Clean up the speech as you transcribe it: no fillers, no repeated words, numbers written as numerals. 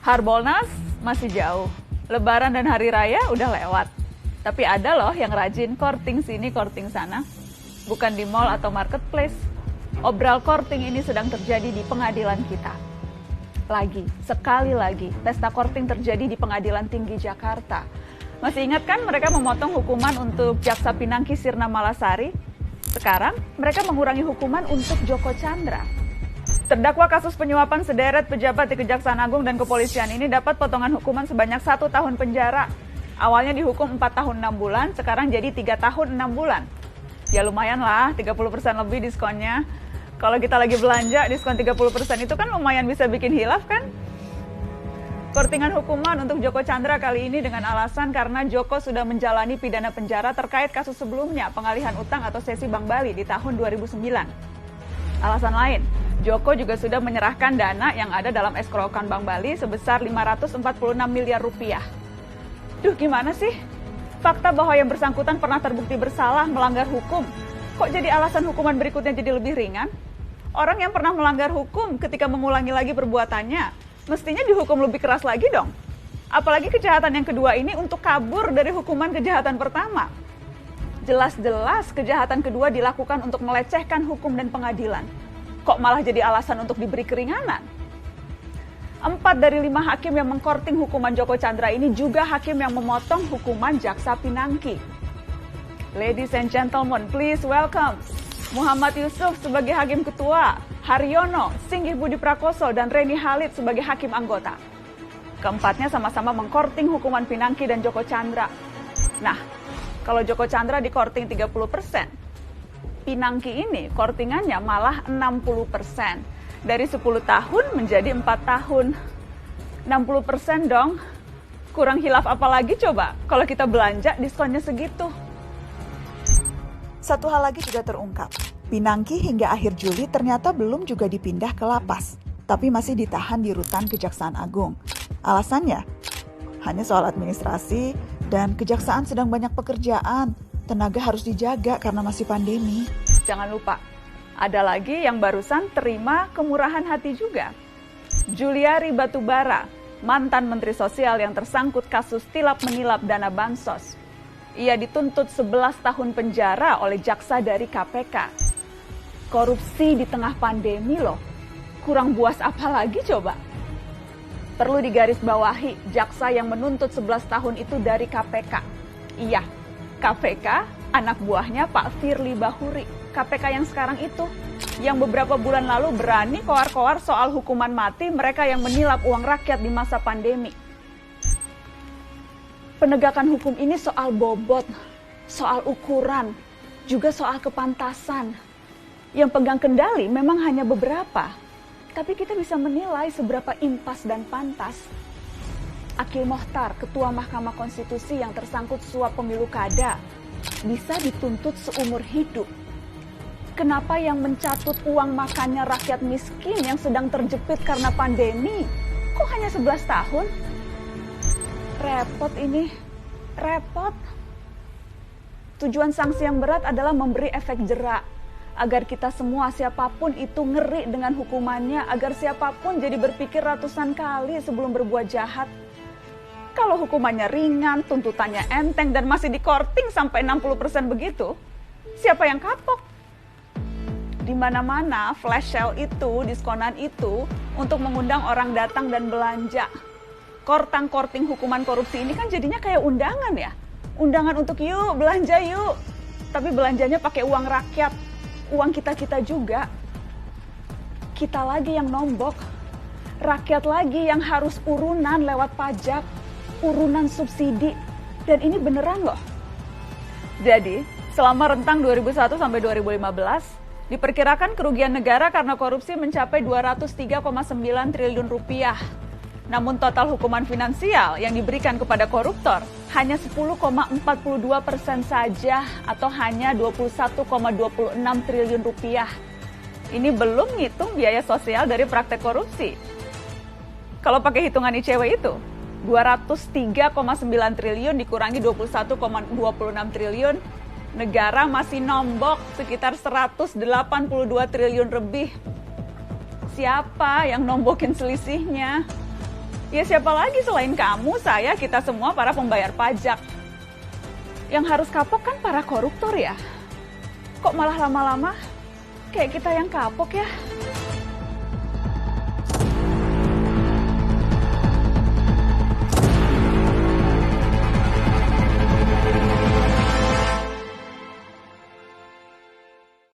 Harbolnas masih jauh, Lebaran dan Hari Raya udah lewat. Tapi ada loh yang rajin courting sini, courting sana. Bukan di mall atau marketplace. Obral courting ini sedang terjadi di pengadilan kita. Sekali lagi, pesta courting terjadi di Pengadilan Tinggi Jakarta. Masih ingat kan mereka memotong hukuman untuk Jaksa Pinangki Sirna Malasari? Sekarang mereka mengurangi hukuman untuk Joko Chandra. Terdakwa kasus penyuapan sederet pejabat di Kejaksaan Agung dan Kepolisian ini dapat potongan hukuman sebanyak 1 tahun penjara. Awalnya dihukum 4 tahun 6 bulan, sekarang jadi 3 tahun 6 bulan. Ya lumayan lah, 30% lebih diskonnya. Kalau kita lagi belanja, diskon 30% itu kan lumayan bisa bikin hilaf kan? Courtingan hukuman untuk Joko Chandra kali ini dengan alasan karena Joko sudah menjalani pidana penjara terkait kasus sebelumnya, pengalihan utang atau sesi Bank Bali di tahun 2009. Alasan lain, Joko juga sudah menyerahkan dana yang ada dalam escrow account Bank Bali sebesar 546 miliar rupiah. Duh, gimana sih? Fakta bahwa yang bersangkutan pernah terbukti bersalah melanggar hukum, kok jadi alasan hukuman berikutnya jadi lebih ringan? Orang yang pernah melanggar hukum ketika mengulangi lagi perbuatannya, mestinya dihukum lebih keras lagi dong. Apalagi kejahatan yang kedua ini untuk kabur dari hukuman kejahatan pertama. Jelas-jelas kejahatan kedua dilakukan untuk melecehkan hukum dan pengadilan. Kok malah jadi alasan untuk diberi keringanan? 4 dari 5 hakim yang mengkorting hukuman Joko Chandra ini juga hakim yang memotong hukuman Jaksa Pinangki. Ladies and gentlemen, please welcome Muhammad Yusuf sebagai Hakim Ketua, Haryono, Singgih Budi Prakoso, dan Reni Halid sebagai Hakim Anggota. Keempatnya sama-sama mengkorting hukuman Pinangki dan Joko Chandra. Nah, kalau Joko Chandra dikorting 30%, Pinangki ini kortingannya malah 60%. Dari 10 tahun menjadi 4 tahun. 60% dong. Kurang hilaf apa lagi coba kalau kita belanja diskonnya segitu. Satu hal lagi juga terungkap. Pinangki hingga akhir Juli ternyata belum juga dipindah ke lapas, tapi masih ditahan di rutan Kejaksaan Agung. Alasannya, hanya soal administrasi dan kejaksaan sedang banyak pekerjaan. Tenaga harus dijaga karena masih pandemi. Jangan lupa, ada lagi yang barusan terima kemurahan hati juga. Juliari Batubara, mantan Menteri Sosial yang tersangkut kasus tilap menilap dana bansos. Ia dituntut 11 tahun penjara oleh jaksa dari KPK. Korupsi di tengah pandemi loh. Kurang buas apa lagi coba? Perlu digarisbawahi, jaksa yang menuntut 11 tahun itu dari KPK. Iya, KPK anak buahnya Pak Firly Bahuri. KPK yang sekarang itu, yang beberapa bulan lalu berani koar-koar soal hukuman mati mereka yang menilap uang rakyat di masa pandemi. Penegakan hukum ini soal bobot, soal ukuran, juga soal kepantasan. Yang pegang kendali memang hanya beberapa, tapi kita bisa menilai seberapa impas dan pantas. Akil Mohtar, Ketua Mahkamah Konstitusi yang tersangkut suap pemilu kada, bisa dituntut seumur hidup. Kenapa yang mencatut uang makannya rakyat miskin yang sedang terjepit karena pandemi, kok hanya 11 tahun? Repot ini, repot. Tujuan sanksi yang berat adalah memberi efek jerak, agar kita semua siapapun itu ngeri dengan hukumannya, agar siapapun jadi berpikir ratusan kali sebelum berbuat jahat. Kalau hukumannya ringan, tuntutannya enteng, dan masih dikorting sampai 60% begitu, siapa yang kapok? Di mana-mana flash sale itu, diskonan itu, untuk mengundang orang datang dan belanja. Korting hukuman korupsi ini kan jadinya kayak undangan ya. Undangan untuk yuk, belanja yuk. Tapi belanjanya pakai uang rakyat, uang kita-kita juga. Kita lagi yang nombok, rakyat lagi yang harus urunan lewat pajak, urunan subsidi, dan ini beneran loh. Jadi, selama rentang 2001 sampai 2015, diperkirakan kerugian negara karena korupsi mencapai 203,9 triliun rupiah. Namun total hukuman finansial yang diberikan kepada koruptor hanya 10,42% saja atau hanya 21,26 triliun rupiah. Ini belum ngitung biaya sosial dari praktek korupsi. Kalau pakai hitungan ICW itu, 203,9 triliun dikurangi 21,26 triliun, negara masih nombok sekitar 182 triliun lebih. Siapa yang nombokin selisihnya? Ya siapa lagi selain kamu, saya, kita semua para pembayar pajak. Yang harus kapok kan para koruptor ya. Kok malah lama-lama kayak kita yang kapok ya?